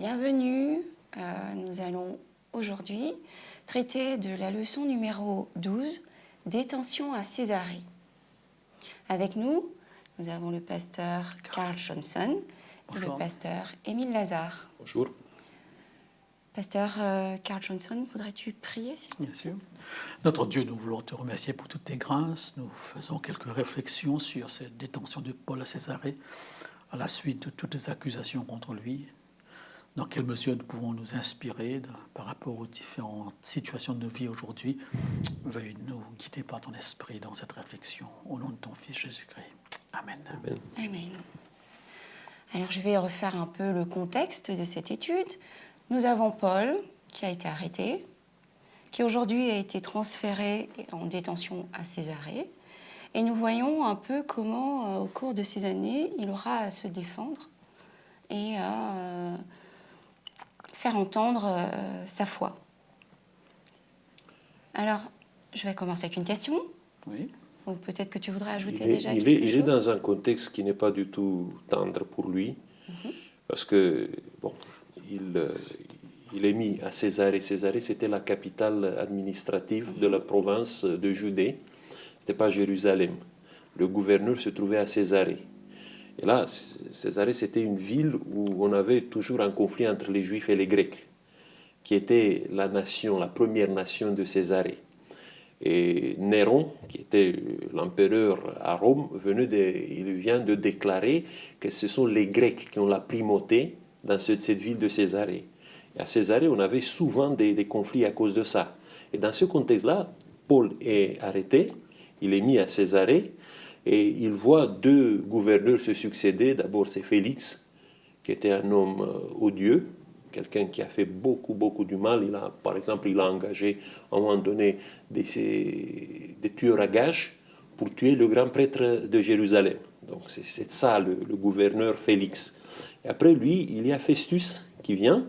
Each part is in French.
bienvenue. Nous allons aujourd'hui traiter de la leçon numéro 12, détention à Césarée. Avec nous, nous avons le pasteur Carl Johnson et le pasteur Émile Lazare. Bonjour. Pasteur Carl Johnson, voudrais-tu prier, s'il te plaît? Bien sûr. Notre Dieu, nous voulons te remercier pour toutes tes grâces. Nous faisons quelques réflexions sur cette détention de Paul à Césarée à la suite de toutes les accusations contre lui. Dans quelle mesure nous pouvons nous inspirer par rapport aux différentes situations de nos vies aujourd'hui? Veuille nous guider par ton esprit dans cette réflexion. Au nom de ton Fils Jésus-Christ. Amen. Amen. Amen. Alors, je vais refaire un peu le contexte de cette étude. Nous avons Paul qui a été arrêté, qui aujourd'hui a été transféré en détention à Césarée. Et nous voyons un peu comment, au cours de ces années, il aura à se défendre et à faire entendre sa foi. Alors, je vais commencer avec une question. Oui. Ou peut-être que tu voudrais ajouter Il déjà quelque chose. est dans un contexte qui n'est pas du tout tendre pour lui, parce que, bon, il est mis à Césarée. Césarée, c'était la capitale administrative de la province de Judée. Ce n'était pas Jérusalem. Le gouverneur se trouvait à Césarée. Et là, Césarée, c'était une ville où on avait toujours un conflit entre les Juifs et les Grecs, qui était la nation, la première nation de Césarée. Et Néron, qui était l'empereur à Rome, il vient de déclarer que ce sont les Grecs qui ont la primauté dans cette ville de Césarée. Et à Césarée, on avait souvent des conflits à cause de ça. Et dans ce contexte-là, Paul est arrêté, il est mis à Césarée, et il voit deux gouverneurs se succéder. D'abord, c'est Félix, qui était un homme odieux, quelqu'un qui a fait beaucoup du mal. Par exemple, il a engagé à un moment donné des tueurs à gages pour tuer le grand prêtre de Jérusalem. Donc c'est ça le gouverneur Félix. Et après lui, il y a Festus qui vient.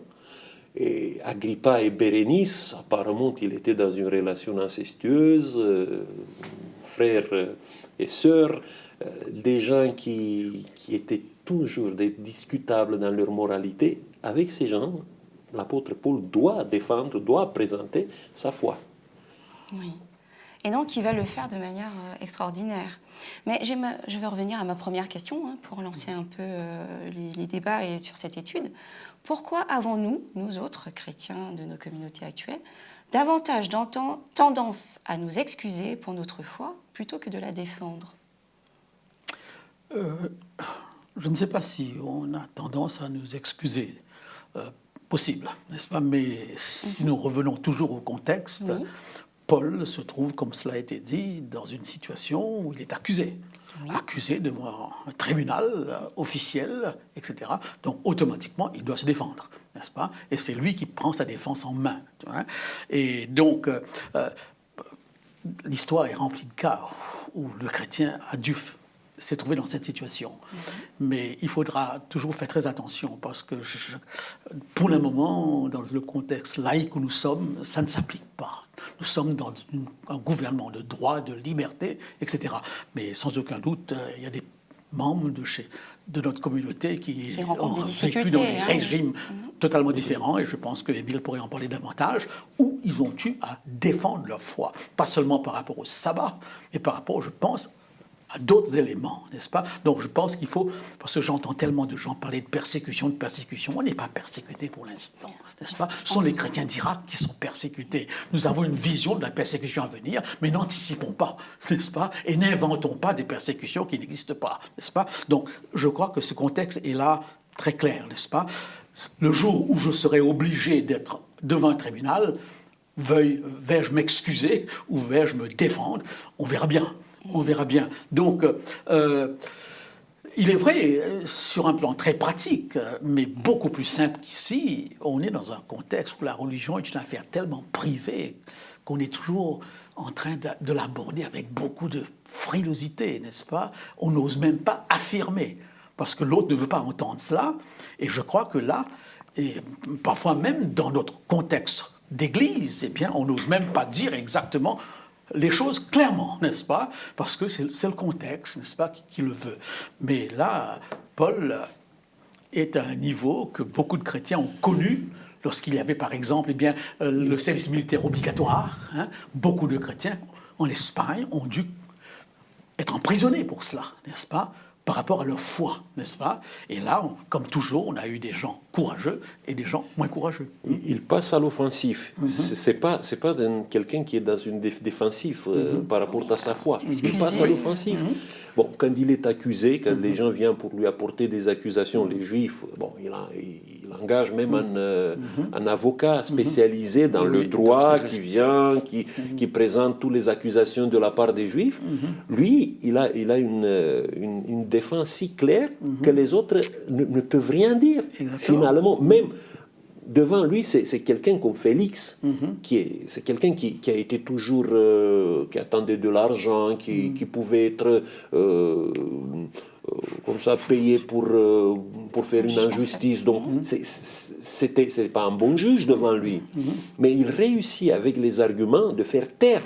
Et Agrippa et Bérénice, apparemment, il était dans une relation incestueuse, frères et sœurs, des gens qui étaient toujours discutables dans leur moralité. Avec ces gens, l'apôtre Paul doit défendre, doit présenter sa foi. Oui. Et donc, il va le faire de manière extraordinaire. Mais je vais revenir à ma première question, pour lancer un peu les débats sur cette étude. Pourquoi avons-nous, nous autres chrétiens de nos communautés actuelles, davantage tendance à nous excuser pour notre foi plutôt que de la défendre? Je ne sais pas si on a tendance à nous excuser. Possible, n'est-ce pas? Mais si nous revenons toujours au contexte, oui. Paul se trouve, comme cela a été dit, dans une situation où il est accusé. Oui. Accusé devant un tribunal officiel, etc. Donc, automatiquement, il doit se défendre, n'est-ce pas? Et c'est lui qui prend sa défense en main. Tu vois? Et donc, l'histoire est remplie de cas où le chrétien a dû s'est trouvé dans cette situation. Mais il faudra toujours faire très attention parce que pour le moment, dans le contexte laïque où nous sommes, ça ne s'applique pas. Nous sommes dans un gouvernement de droit, de liberté, etc. Mais sans aucun doute, il y a des membres de notre communauté qui ont vécu dans des régimes totalement différents, et je pense que Émile pourrait en parler davantage, où ils ont eu à défendre leur foi, pas seulement par rapport au sabbat, mais par rapport, je pense, à d'autres éléments, n'est-ce pas? Donc je pense qu'il faut, parce que j'entends tellement de gens parler de persécution, on n'est pas persécuté pour l'instant, n'est-ce pas? Ce sont les chrétiens d'Irak qui sont persécutés. Nous avons une vision de la persécution à venir, mais n'anticipons pas, n'est-ce pas? Et n'inventons pas des persécutions qui n'existent pas, n'est-ce pas? Donc je crois que ce contexte est là très clair, n'est-ce pas? Le jour où je serai obligé d'être devant un tribunal, vais-je m'excuser ou vais-je me défendre? On verra bien. On verra bien. Donc, il est vrai, sur un plan très pratique, mais beaucoup plus simple qu'ici, on est dans un contexte où la religion est une affaire tellement privée qu'on est toujours en train de l'aborder avec beaucoup de frilosité, n'est-ce pas? On n'ose même pas affirmer, parce que l'autre ne veut pas entendre cela. Et je crois que là, et parfois même dans notre contexte d'église, eh bien, on n'ose même pas dire exactement les choses clairement, n'est-ce pas? Parce que c'est le contexte, n'est-ce pas, qui le veut. Mais là, Paul est à un niveau que beaucoup de chrétiens ont connu lorsqu'il y avait, par exemple, le service militaire obligatoire. Hein. Beaucoup de chrétiens en Espagne ont dû être emprisonnés pour cela, n'est-ce pas, par rapport à leur foi, n'est-ce pas? Et là, comme toujours, on a eu des gens courageux et des gens moins courageux. Il passe à l'offensif. C'est pas quelqu'un qui est dans une défensive par rapport à sa foi. Il passe à l'offensif. Bon, quand il est accusé, quand les gens viennent pour lui apporter des accusations, les Juifs, bon, il engage même un avocat spécialisé dans le droit qui vient, qui présente toutes les accusations de la part des Juifs. Lui, il a une défense si claire que les autres ne peuvent rien dire. Exactement. Finalement, même devant lui, c'est quelqu'un comme Félix, c'est quelqu'un qui a été toujours, qui attendait de l'argent, qui pouvait être comme ça payé pour faire une injustice. Donc, c'est pas un bon juge devant lui. Mais il réussit avec les arguments de faire taire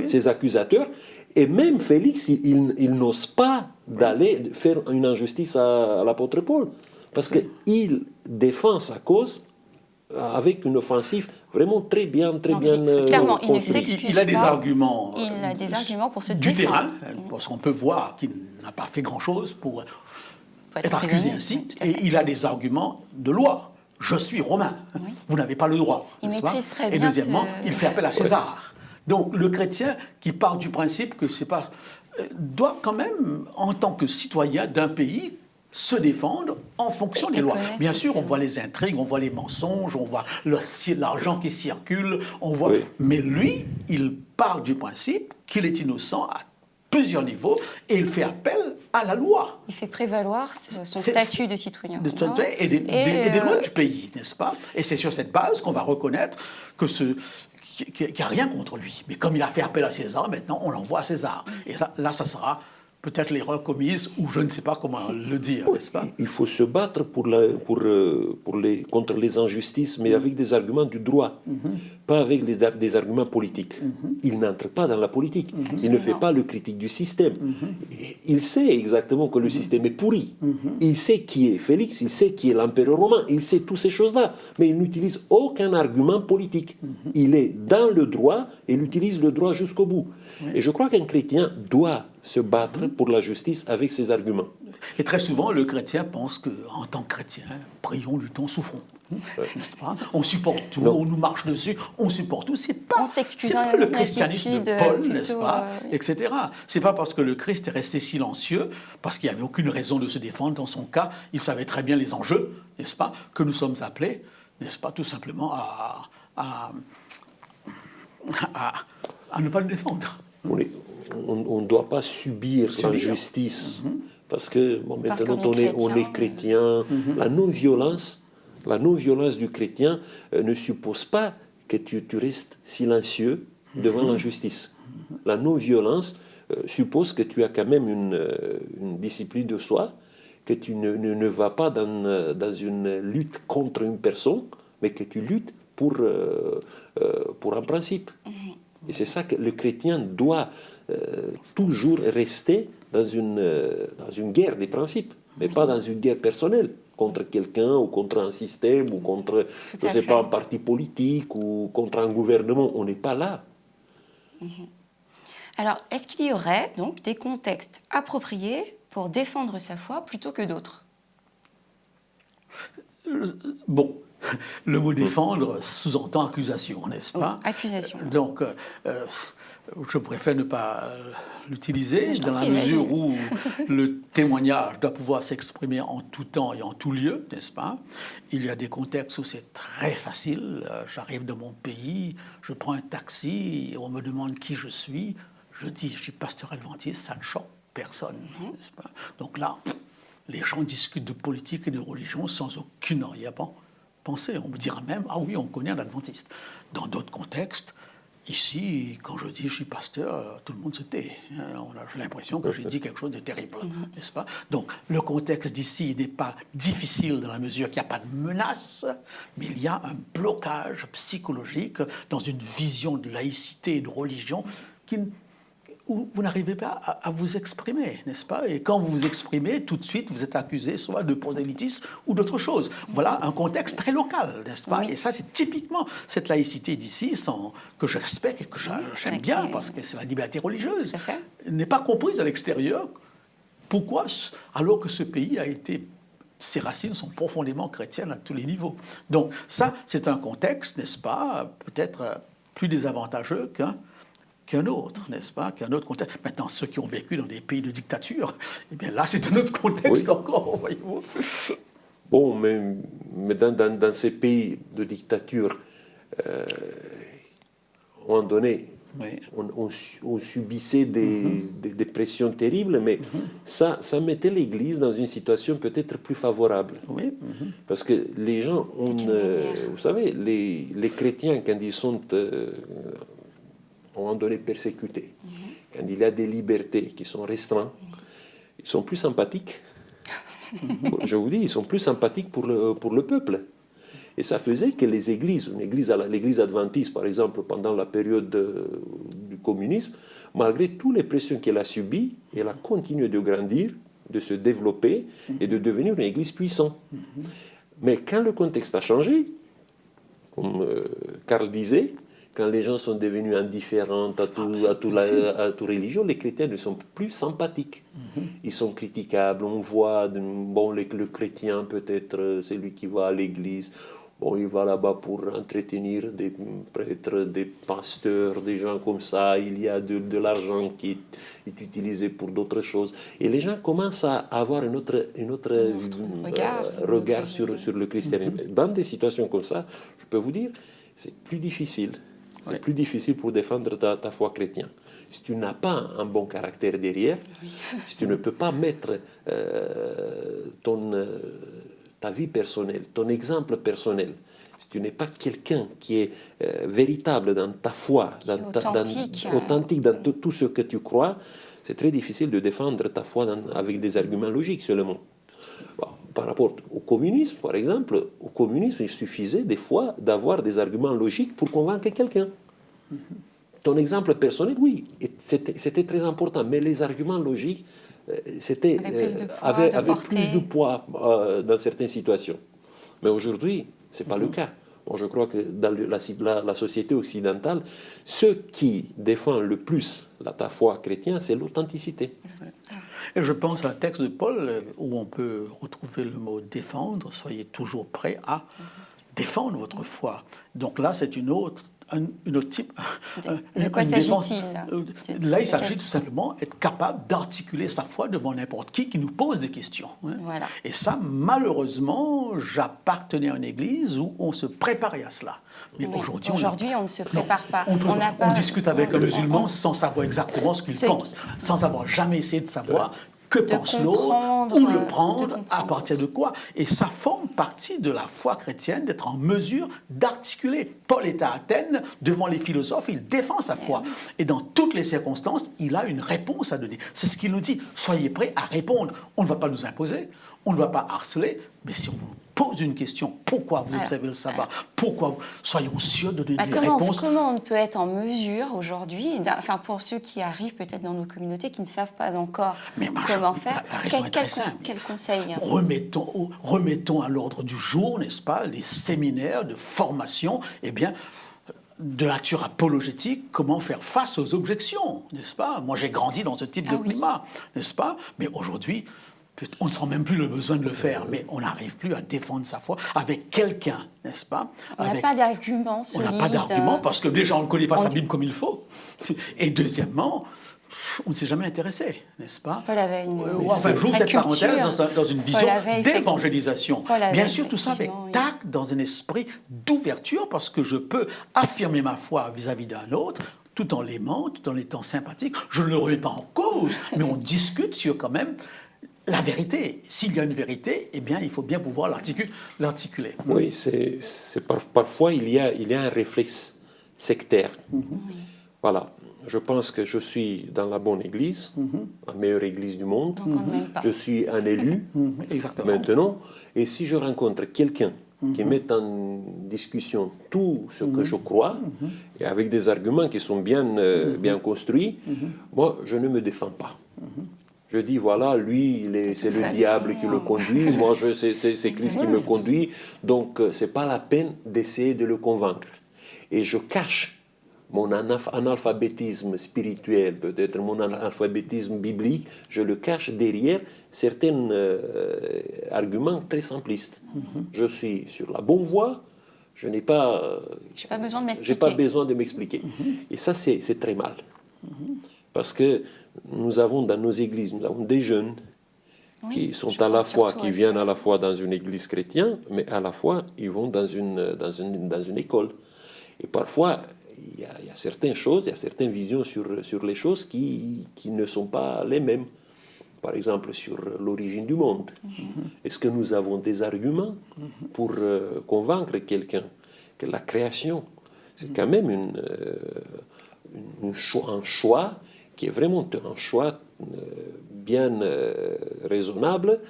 ses accusateurs. Et même Félix, il n'ose pas d'aller faire une injustice à l'apôtre Paul. Parce qu'il défend sa cause avec une offensive vraiment très bien clairement, il ne construite. s'excuse Il a des pas. arguments, Il a des arguments pour se du défendre. terrain, parce qu'on peut voir qu'il n'a pas fait grand-chose pour être accusé prisonnier, ainsi, tout à et fait. il a des arguments de loi. Je suis romain, vous n'avez pas le droit. Il n'est-ce pas? maîtrise très Et bien deuxièmement, ce- il fait appel à César. Donc le chrétien qui part du principe que c'est pas doit quand même, en tant que citoyen d'un pays, se défendre en fonction Et des lois. connaître Bien sûr, on ses- voit les intrigues, on voit les mensonges, on voit l'argent qui circule, on voit. Oui. Mais lui, il part du principe qu'il est innocent à plusieurs niveaux et il fait appel à la loi. Il fait prévaloir son C'est- statut de citoyen De romain. et des lois du pays, n'est-ce pas? Et c'est sur cette base qu'on va reconnaître qu'il n'y a rien contre lui. Mais comme il a fait appel à César, maintenant on l'envoie à César. Et là, ça sera peut-être l'erreur commise, ou je ne sais pas comment le dire, n'est-ce pas? Il faut se battre contre les injustices, mais avec des arguments du droit, pas avec des arguments politiques. Il n'entre pas dans la politique. Il ne fait pas le critique du système. Il sait exactement que le système est pourri. Il sait qui est Félix, il sait qui est l'empereur romain, il sait toutes ces choses-là, mais il n'utilise aucun argument politique. Il est dans le droit et il utilise le droit jusqu'au bout. Et je crois qu'un chrétien doit se battre pour la justice avec ses arguments. Et très souvent, le chrétien pense qu'en tant que chrétien, prions, luttons, souffrons. N'est-ce pas? On supporte tout, Non. on nous marche dessus, on supporte tout. C'est pas, On s'excuse c'est dans pas le notre christianisme de attitude, Paul, plutôt, n'est-ce pas, etc. C'est pas parce que le Christ est resté silencieux, parce qu'il n'y avait aucune raison de se défendre dans son cas, il savait très bien les enjeux, n'est-ce pas, que nous sommes appelés, n'est-ce pas, tout simplement à ne pas le défendre. On ne doit pas subir l'injustice. Parce que bon, Parce maintenant qu'on est on est chrétien. La non-violence du chrétien ne suppose pas que tu restes silencieux devant l'injustice. La non-violence suppose que tu as quand même une discipline de soi, que tu ne vas pas dans une lutte contre une personne, mais que tu luttes pour un principe. Et c'est ça que le chrétien doit toujours rester dans une guerre des principes, mais pas dans une guerre personnelle contre quelqu'un ou contre un système ou contre, Tout je à sais fait. pas, un parti politique ou contre un gouvernement. On n'est pas là. Alors, est-ce qu'il y aurait donc des contextes appropriés pour défendre sa foi plutôt que d'autres? Bon, le mot défendre sous-entend accusation, n'est-ce pas? Accusation. Donc, je préfère ne pas l'utiliser Je t'en dans la prie, mesure vas-y. où le témoignage doit pouvoir s'exprimer en tout temps et en tout lieu, n'est-ce pas? Il y a des contextes où c'est très facile. J'arrive de mon pays, je prends un taxi, on me demande qui je dis je suis pasteur adventiste, ça ne choque personne, n'est-ce pas? Donc là, les gens discutent de politique et de religion sans aucune arrière-pensée. On me dira même, ah oui, on connaît un adventiste. Dans d'autres contextes, ici, quand je dis je suis pasteur, tout le monde se tait. J'ai l'impression que j'ai dit quelque chose de terrible, n'est-ce pas? Donc, le contexte d'ici n'est pas difficile dans la mesure qu'il n'y a pas de menace, mais il y a un blocage psychologique dans une vision de laïcité et de religion où vous n'arrivez pas à vous exprimer, n'est-ce pas? Et quand vous vous exprimez, tout de suite, vous êtes accusé soit de prosélytisme ou d'autre chose. Voilà un contexte très local, n'est-ce pas? Oui. Et ça, c'est typiquement cette laïcité d'ici, que je respecte et que j'aime bien, parce que c'est la liberté religieuse, Tout à fait. n'est pas comprise à l'extérieur. Pourquoi, alors que ce pays a été... Ses racines sont profondément chrétiennes à tous les niveaux. Donc ça, c'est un contexte, n'est-ce pas, peut-être plus désavantageux qu'un autre, n'est-ce pas, qu'un autre contexte. Maintenant, ceux qui ont vécu dans des pays de dictature, eh bien là, c'est un autre contexte encore, voyez-vous. Bon, mais dans ces pays de dictature, à un moment donné, Oui. on subissait des pressions terribles, mais ça mettait l'Église dans une situation peut-être plus favorable. Oui. Parce que les gens ont... quelle manière? vous savez, les chrétiens, quand ils sont à un moment donné persécutés, quand il y a des libertés qui sont restreintes, ils sont plus sympathiques. Je vous dis, ils sont plus sympathiques pour le peuple. Et ça faisait que les églises, l'église adventiste par exemple, pendant la période du communisme, malgré toutes les pressions qu'elle a subies, elle a continué de grandir, de se développer et de devenir une église puissante. Mais quand le contexte a changé, comme Karl disait, quand les gens sont devenus indifférents à toute religion, les chrétiens ne sont plus sympathiques. Ils sont critiquables. On voit, le chrétien peut-être, c'est lui qui va à l'église. Bon, il va là-bas pour entretenir des prêtres, des pasteurs, des gens comme ça. Il y a de l'argent qui est utilisé pour d'autres choses. Et les gens commencent à avoir un autre regard sur le christianisme. Dans des situations comme ça, je peux vous dire, c'est plus difficile. C'est plus difficile pour défendre ta foi chrétienne. Si tu n'as pas un bon caractère derrière, si tu ne peux pas mettre ta vie personnelle, ton exemple personnel, si tu n'es pas quelqu'un qui est véritable dans ta foi, authentique dans tout ce que tu crois, c'est très difficile de défendre ta foi avec des arguments logiques seulement. Bon, par rapport au communisme, par exemple, au communisme, il suffisait des fois d'avoir des arguments logiques pour convaincre quelqu'un. Ton exemple personnel, oui, c'était très important, mais les arguments logiques, avaient plus de poids dans certaines situations. Mais aujourd'hui, ce n'est pas le cas. Bon, je crois que dans la société occidentale, ce qui défend le plus ta foi chrétienne, c'est l'authenticité. Et je pense à un texte de Paul où on peut retrouver le mot « défendre ». Soyez toujours prêts à défendre votre foi. Donc là, c'est une autre type. De quoi s'agit-il là? Là, il s'agit tout simplement d'être capable d'articuler sa foi devant n'importe qui nous pose des questions. Hein. Voilà. Et ça, malheureusement, j'appartenais à une église où on se préparait à cela. Mais aujourd'hui, on ne se prépare pas. On discute avec un musulman sans savoir exactement ce qu'il pense, sans avoir jamais essayé de savoir que pense l'autre, où le prendre, à partir de quoi. Et ça forme partie de la foi chrétienne d'être en mesure d'articuler. Paul est à Athènes, devant les philosophes, il défend sa foi. Et dans toutes les circonstances, il a une réponse à donner. C'est ce qu'il nous dit. Soyez prêts à répondre. On ne va pas nous imposer, on ne va pas harceler, mais si on vous pose une question, pourquoi vous observez le sabbat, soyons sûrs de donner des réponses. Comment on peut être en mesure aujourd'hui, enfin pour ceux qui arrivent peut-être dans nos communautés, qui ne savent pas encore comment faire, quel conseil? Remettons à l'ordre du jour, n'est-ce pas, les séminaires de formation, de nature apologétique, comment faire face aux objections, n'est-ce pas? Moi, j'ai grandi dans ce type de climat, n'est-ce pas? Mais aujourd'hui, on ne sent même plus le besoin de le faire, mais on n'arrive plus à défendre sa foi avec quelqu'un, n'est-ce pas? On n'a pas d'argument solide. On n'a pas d'argument parce que déjà, on ne connaît pas sa Bible comme il faut. Et deuxièmement, on ne s'est jamais intéressé, n'est-ce pas? Paul avait j'ouvre cette parenthèse dans une vision d'évangélisation. Bien sûr, tout ça avec tact, dans un esprit d'ouverture, parce que je peux affirmer ma foi vis-à-vis d'un autre, tout en l'aimant, tout en étant sympathique. Je ne le remets pas en cause, mais on discute sur quand même la vérité. S'il y a une vérité, il faut bien pouvoir l'articuler. Oui, parfois il y a un réflexe sectaire. Voilà. Je pense que je suis dans la bonne église, la meilleure église du monde. Donc on ne m'aime pas. Je suis un élu Exactement. maintenant. Et si je rencontre quelqu'un qui mettent en discussion tout ce que je crois, et avec des arguments qui sont bien construits, moi, je ne me défends pas. Je dis, voilà, lui, c'est le diable qui le conduit, moi, c'est Christ qui me conduit, donc ce n'est pas la peine d'essayer de le convaincre. Et je cache mon analphabétisme spirituel, peut-être mon analphabétisme biblique, je le cache derrière certains arguments très simplistes. Je suis sur la bonne voie, je n'ai pas... J'ai pas besoin de m'expliquer. J'ai pas besoin de m'expliquer. Et ça, c'est très mal. Parce que nous avons dans nos églises, nous avons des jeunes qui sont à la fois, qui viennent à la fois dans une église chrétienne, mais à la fois, ils vont dans une école. Et parfois, il y a certaines choses, il y a certaines visions sur les choses qui ne sont pas les mêmes. Par exemple, sur l'origine du monde. Est-ce que nous avons des arguments pour convaincre quelqu'un que la création, c'est quand même un choix qui est vraiment un choix bien raisonnable,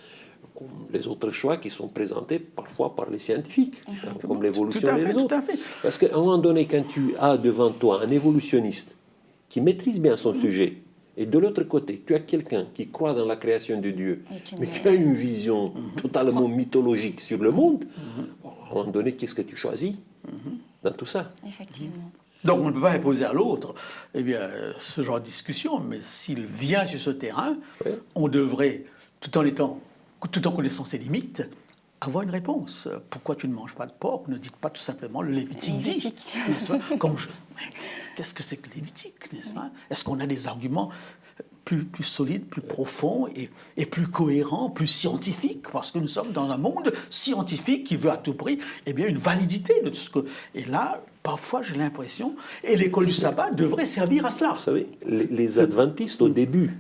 comme les autres choix qui sont présentés parfois par les scientifiques, comme l'évolution et les autres. Parce qu'à un moment donné, quand tu as devant toi un évolutionniste qui maîtrise bien son sujet, et de l'autre côté, tu as quelqu'un qui croit dans la création de Dieu, mais qui a une vision totalement mythologique sur le monde, bon, à un moment donné, qu'est-ce que tu choisis dans tout ça? Effectivement. Donc on ne peut pas imposer à l'autre ce genre de discussion, mais s'il vient sur ce terrain, on devrait, tout en connaissant ses limites, avoir une réponse. Pourquoi tu ne manges pas de porc? Ne dites pas tout simplement le Lévitique dit. N'est-ce pas? Qu'est-ce que c'est que le Lévitique, n'est-ce pas? Est-ce qu'on a des arguments plus solides, plus profonds et plus cohérents, plus scientifiques? Parce que nous sommes dans un monde scientifique qui veut à tout prix une validité de tout ce que... Et là, parfois, j'ai l'impression, et l'école du sabbat devrait servir à cela. Vous savez, les adventistes, au début,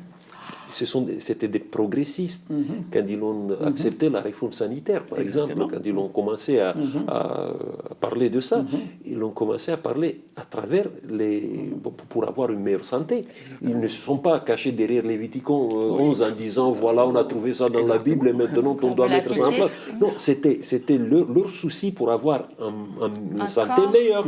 c'était des progressistes quand ils ont accepté la réforme sanitaire, par exemple, quand ils ont commencé à parler de ça, ils ont commencé à parler à travers pour avoir une meilleure santé. Ils ne se sont pas cachés derrière Léviticon 11 en disant voilà, on a trouvé ça dans la Bible et maintenant on doit mettre ça en place. Non, c'était leur souci pour avoir une santé meilleure.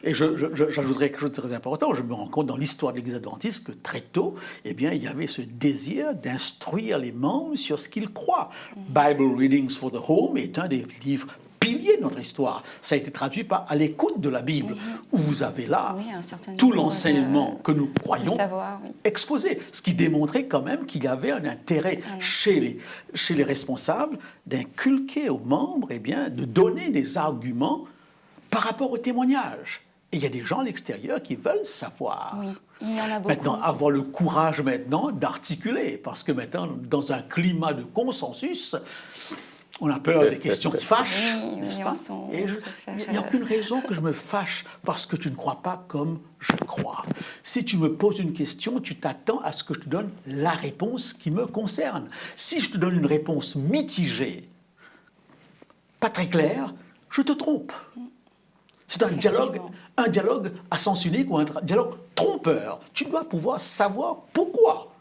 Et j'ajouterais quelque chose de très important. Je me rends compte dans l'histoire de l'Église adventiste que très tôt, il y avait ce désir d'instruire les membres sur ce qu'ils croient. Bible Readings for the Home est un des livres piliers de notre histoire. Ça a été traduit par À l'écoute de la Bible, où vous avez là tout l'enseignement que nous croyons exposé. Ce qui démontrait quand même qu'il y avait un intérêt chez les responsables d'inculquer aux membres, de donner des arguments par rapport au témoignage. Et il y a des gens à l'extérieur qui veulent savoir. Oui, il y en a beaucoup. Maintenant, avoir le courage d'articuler, parce que maintenant, dans un climat de consensus, on a peur des questions qui fâchent, n'est-ce pas? Et il n'y a aucune raison que je me fâche parce que tu ne crois pas comme je crois. Si tu me poses une question, tu t'attends à ce que je te donne la réponse qui me concerne. Si je te donne une réponse mitigée, pas très claire, je te trompe. C'est un dialogue à sens unique ou un dialogue trompeur. Tu dois pouvoir savoir pourquoi.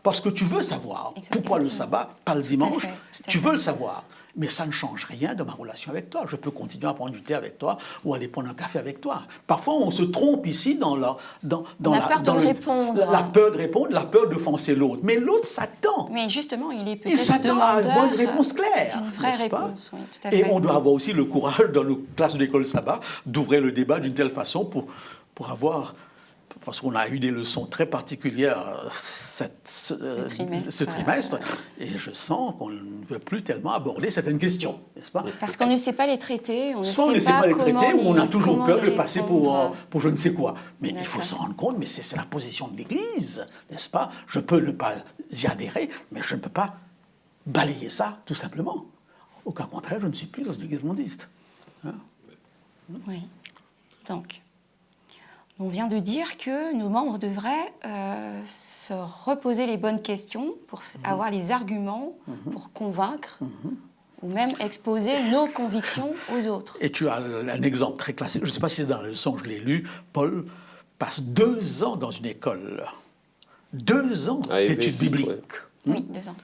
Parce que tu veux savoir pourquoi le sabbat, pas le dimanche, tu veux le savoir. Mais ça ne change rien de ma relation avec toi. Je peux continuer à prendre du thé avec toi ou aller prendre un café avec toi. Parfois, on se trompe ici dans la peur de répondre, la peur d'offenser l'autre. Mais l'autre s'attend. Mais justement, il est Il peut-être s'attend à avoir une réponse claire. Une vraie réponse, oui, tout à fait. Et on doit avoir aussi le courage, dans nos classes de l'école sabbat, d'ouvrir le débat d'une telle façon pour avoir... Parce qu'on a eu des leçons très particulières ce trimestre, et je sens qu'on ne veut plus tellement aborder certaines questions, n'est-ce pas? Parce qu'on ne sait pas les traiter, on ne sait pas les traiter, ou on a toujours peur de passer pour je ne sais quoi. Mais il faut se rendre compte, mais c'est la position de l'Église, n'est-ce pas? Je peux ne pas y adhérer, mais je ne peux pas balayer ça, tout simplement. Au cas contraire, je ne suis plus dans une Église adventiste. Oui. Donc... On vient de dire que nos membres devraient se reposer les bonnes questions pour avoir les arguments pour convaincre ou même exposer nos convictions aux autres. Et tu as un exemple très classique, je ne sais pas si c'est dans la leçon, je l'ai lu, Paul passe 2 ans dans une école. 2 ans d'études bibliques. Oui, 2 ans.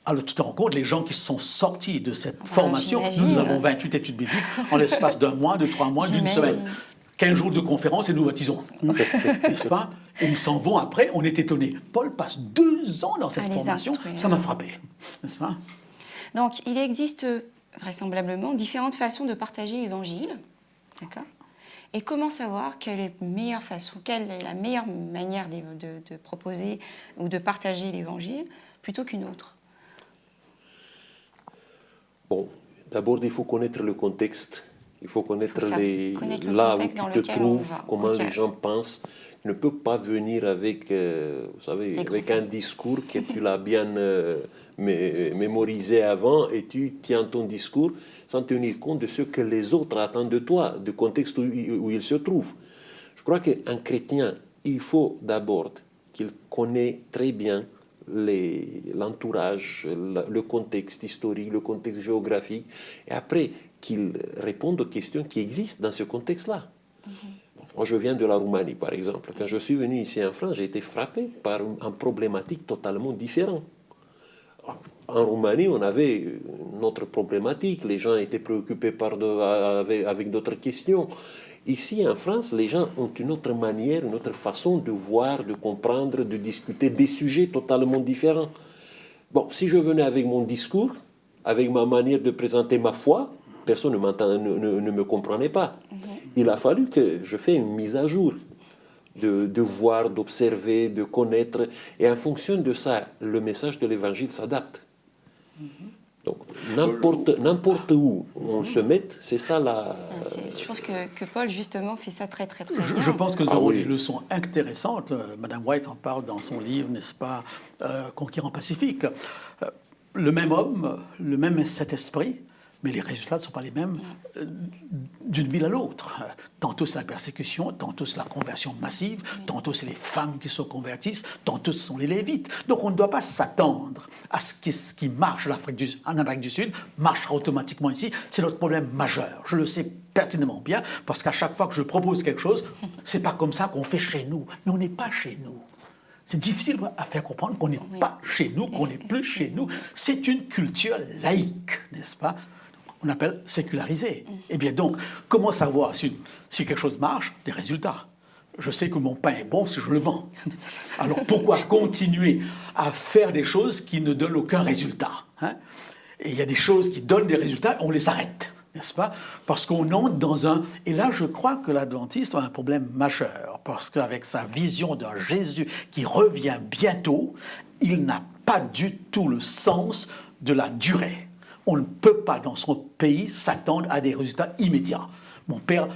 Alors tu te rends compte, les gens qui sont sortis de cette formation, j'imagine. nous avons 28 études bibliques en l'espace d'un mois, de 3 mois, d'une J'imagine. semaine. 15 jours de conférence et nous baptisons. N'est-ce pas? Et ils s'en vont après, on est étonnés. Paul passe 2 ans dans cette À les formation, instruire. ça m'a frappé. N'est-ce pas? Donc, il existe vraisemblablement différentes façons de partager l'Évangile. D'accord? Et comment savoir quelle est la meilleure façon, quelle est la meilleure manière de proposer ou de partager l'Évangile plutôt qu'une autre? Bon, d'abord, il faut connaître le contexte. Il faut connaître connaître le là où contexte tu dans te lequel on trouves, va. comment Ok. les gens pensent. Tu ne peux pas venir avec, vous savez, Des avec concepts. un discours que tu l'as bien mémorisé avant et tu tiens ton discours sans tenir compte de ce que les autres attendent de toi, du contexte où ils se trouvent. Je crois qu'un chrétien, il faut d'abord qu'il connaît très bien l'entourage, le contexte historique, le contexte géographique, et après qu'il réponde aux questions qui existent dans ce contexte-là. Moi, je viens de la Roumanie, par exemple. Quand je suis venu ici en France, j'ai été frappé par une problématique totalement différente. En Roumanie, on avait une autre problématique. Les gens étaient préoccupés avec d'autres questions. Ici, en France, les gens ont une autre manière, une autre façon de voir, de comprendre, de discuter des sujets totalement différents. Bon, si je venais avec mon discours, avec ma manière de présenter ma foi, personne ne me comprenait pas. Il a fallu que je fasse une mise à jour, de voir, d'observer, de connaître. Et en fonction de ça, le message de l'Évangile s'adapte. Donc, n'importe où on se mette, c'est ça la... Je trouve que Paul, justement, fait ça très, très, très bien. Je pense que nous Ah avons oui. des leçons intéressantes. Madame White en parle dans son livre, n'est-ce pas, Conquérant Pacifique. Le même homme, le même Saint-Esprit, mais les résultats ne sont pas les mêmes d'une ville à l'autre. Tantôt c'est la persécution, tantôt c'est la conversion massive, tantôt c'est les femmes qui se convertissent, tantôt ce sont les Lévites. Donc on ne doit pas s'attendre à ce qui marche en Amérique du Sud, marchera automatiquement ici. C'est notre problème majeur. Je le sais pertinemment bien, parce qu'à chaque fois que je propose quelque chose, c'est pas comme ça qu'on fait chez nous. Mais on n'est pas chez nous. C'est difficile à faire comprendre qu'on n'est pas chez nous, qu'on n'est plus chez nous. C'est une culture laïque, n'est-ce pas? On appelle sécularisée. Eh bien donc, comment savoir si quelque chose marche? Des résultats. Je sais que mon pain est bon si je le vends. Alors pourquoi continuer à faire des choses qui ne donnent aucun résultat, hein? Et il y a des choses qui donnent des résultats, on les arrête, n'est-ce pas? Parce qu'on entre dans un... Et là, je crois que l'adventiste a un problème majeur, parce qu'avec sa vision d'un Jésus qui revient bientôt, il n'a pas du tout le sens de la durée. On ne peut pas, dans son pays, s'attendre à des résultats immédiats. Mon père,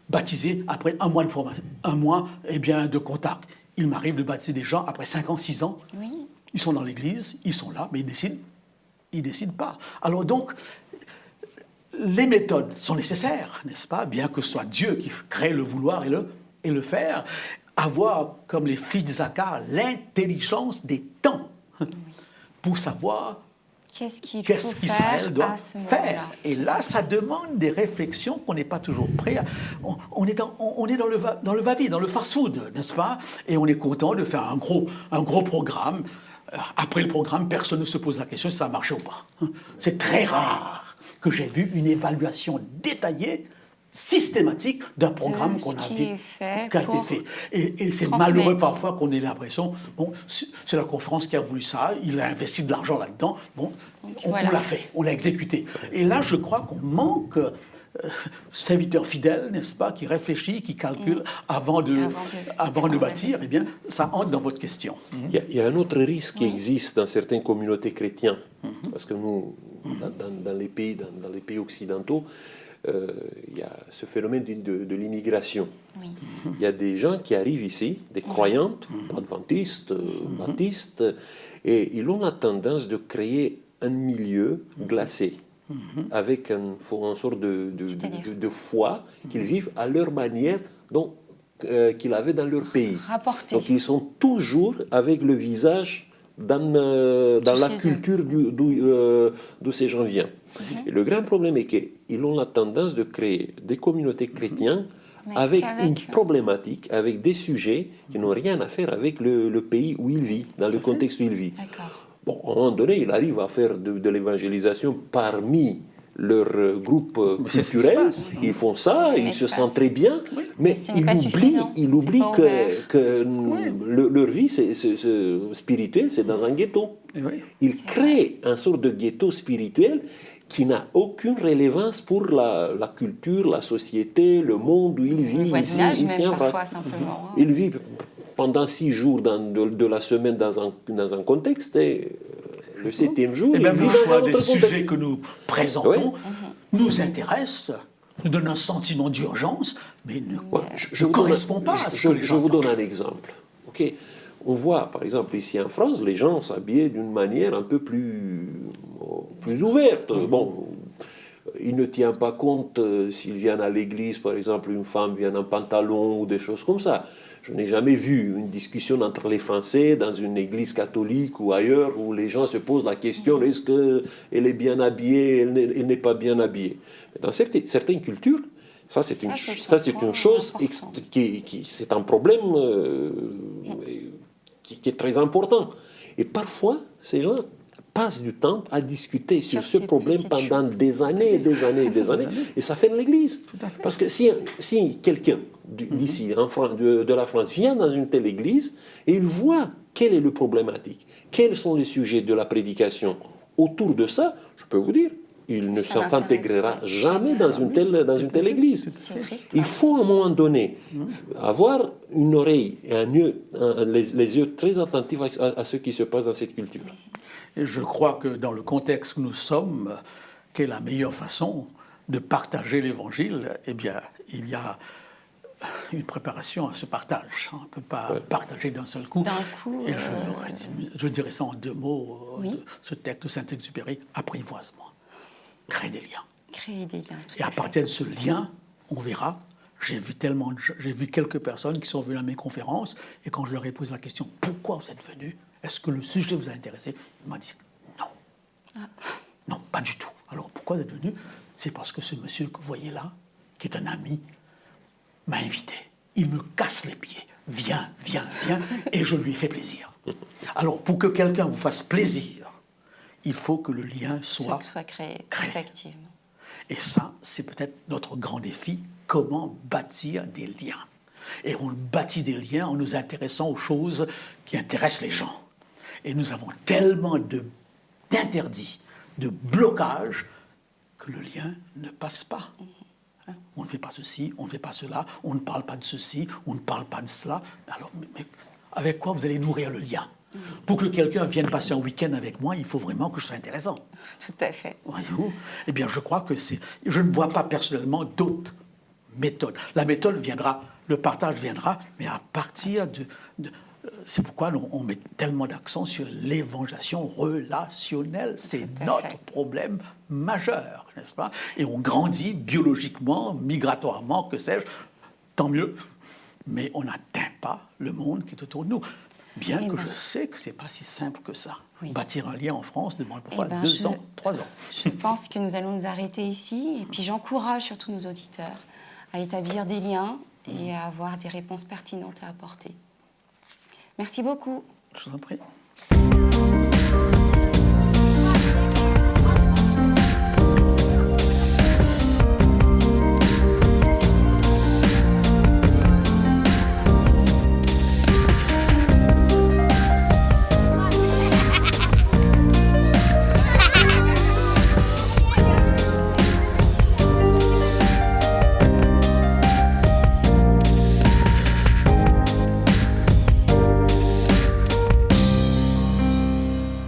baptisé après un mois de formation, de contact. Il m'arrive de baptiser des gens après 5 ans, 6 ans. Oui. Ils sont dans l'église, ils sont là, mais ils décident pas. Alors donc, les méthodes sont nécessaires, n'est-ce pas? Bien que ce soit Dieu qui crée le vouloir et le faire. Avoir, comme les filles d'Isaacar, l'intelligence des temps pour savoir Qu'est-ce qu'Israël doit à ce faire. moment-là? Et là, ça demande des réflexions qu'on n'est pas toujours prêt à... On est dans le va-vite, dans le fast-food, n'est-ce pas? Et on est content de faire un gros programme. Après le programme, personne ne se pose la question si ça a marché ou pas. C'est très rare que j'ai vu une évaluation détaillée, systématique d'un programme ce qui est fait qui a été pour fait. Et c'est transmettre. malheureux parfois qu'on ait l'impression, bon, c'est la conférence qui a voulu ça, il a investi de l'argent là-dedans, bon, on l'a fait, on l'a exécuté. Et là, je crois qu'on manque serviteur fidèle, n'est-ce pas, qui réfléchit, qui calcule avant de bâtir. Eh bien, ça entre dans votre question. Il y a un autre risque qui existe dans certaines communautés chrétiennes, parce que nous, dans les pays occidentaux, il y a ce phénomène de l'immigration. Oui. Il y a des gens qui arrivent ici, des croyantes, adventistes, baptistes, et ils ont la tendance de créer un milieu glacé, avec une sorte de foi qu'ils vivent à leur manière qu'ils avaient dans leur pays. Rapporté. Donc ils sont toujours avec le visage dans la culture d'où ces gens viennent. Et le grand problème est qu'ils ont la tendance de créer des communautés chrétiennes avec une problématique, avec des sujets qui n'ont rien à faire avec le pays où ils vivent, dans le contexte où ils vivent. D'accord. Bon, à un moment donné, il arrive à faire de l'évangélisation parmi leur groupe c'est ce qui se culturel. passe. Ils font ça, Oui, ils mais se c'est sentent pas- très bien, mais ce n'est pas suffisant. ils C'est oublient pas ouvert. que leur vie spirituelle, c'est dans un ghetto. Et oui. Ils créent un sort de ghetto spirituel qui n'a aucune rélevance pour la culture, la société, le monde où ils vivent. Le voisinage ici même en France. parfois simplement. Ils vivent pendant 6 jours de la semaine dans un contexte et le 7e jour, Et ils même le vivent dans choix un des autre sujets contexte. que nous présentons nous intéresse, nous donne un sentiment d'urgence, mais ne Je vous correspond pas à ce que les je gens vous donne entendent. un exemple. Ok, on voit, par exemple, ici en France, les gens s'habillaient d'une manière un peu plus ouverte. Bon, il ne tient pas compte s'ils viennent à l'église, par exemple, une femme vient en pantalon ou des choses comme ça. Je n'ai jamais vu une discussion entre les Français dans une église catholique ou ailleurs où les gens se posent la question est-ce qu'elle est bien habillée, elle n'est pas bien habillée. Mais dans certaines cultures, ça c'est une chose, c'est un problème qui est très important. Et parfois, ces gens passent du temps à discuter sur ce problème pendant des années et des années et des années, et ça fait de l'Église. Tout à fait. Parce que si quelqu'un d'ici, de la France, vient dans une telle Église, et il voit quelle est le problématique, quels sont les sujets de la prédication autour de ça, je peux vous dire, il ne Ça s'intégrera n'intéresse jamais dans une telle Église. C'est triste. Il faut à un moment donné avoir une oreille et les yeux très attentifs à ce qui se passe dans cette culture. Et je crois que dans le contexte où nous sommes, quelle est la meilleure façon de partager l'Évangile? Eh bien, il y a une préparation à ce partage. On ne peut pas partager d'un seul coup. Et je dirais ça en 2 mots, ce texte de Saint-Exupéry, apprivoisement. Créer des liens. Créer des liens. Et à partir de ce lien, on verra. J'ai vu quelques personnes qui sont venues à mes conférences, et quand je leur ai posé la question, pourquoi vous êtes venus? Est-ce que le sujet vous a intéressé? Ils m'ont dit non. Non, pas du tout. Alors pourquoi vous êtes venus? C'est parce que ce monsieur que vous voyez là, qui est un ami, m'a invité. Il me casse les pieds. Viens, viens, viens, et je lui ai fait plaisir. Alors pour que quelqu'un vous fasse plaisir, il faut que le lien soit créé, effectivement. Et ça, c'est peut-être notre grand défi, comment bâtir des liens. Et on bâtit des liens en nous intéressant aux choses qui intéressent les gens. Et nous avons tellement d'interdits, de blocages, que le lien ne passe pas. On ne fait pas ceci, on ne fait pas cela, on ne parle pas de ceci, on ne parle pas de cela. Alors, mais avec quoi vous allez nourrir le lien? Pour que quelqu'un vienne passer un week-end avec moi, il faut vraiment que je sois intéressant. Tout à fait. Voyez-vous? Eh bien, je crois que je ne vois pas personnellement d'autres méthodes. La méthode viendra, le partage viendra, mais à partir c'est pourquoi on met tellement d'accent sur l'évangélisation relationnelle. C'est notre problème majeur, n'est-ce pas? Et on grandit biologiquement, migratoirement, que sais-je, tant mieux. Mais on n'atteint pas le monde qui est autour de nous. Bien que je sais que ce n'est pas si simple que ça. Oui. Bâtir un lien en France demande parfois 2 ans, 3 ans. Je pense que nous allons nous arrêter ici. Et puis j'encourage surtout nos auditeurs à établir des liens et à avoir des réponses pertinentes à apporter. Merci beaucoup. Je vous en prie.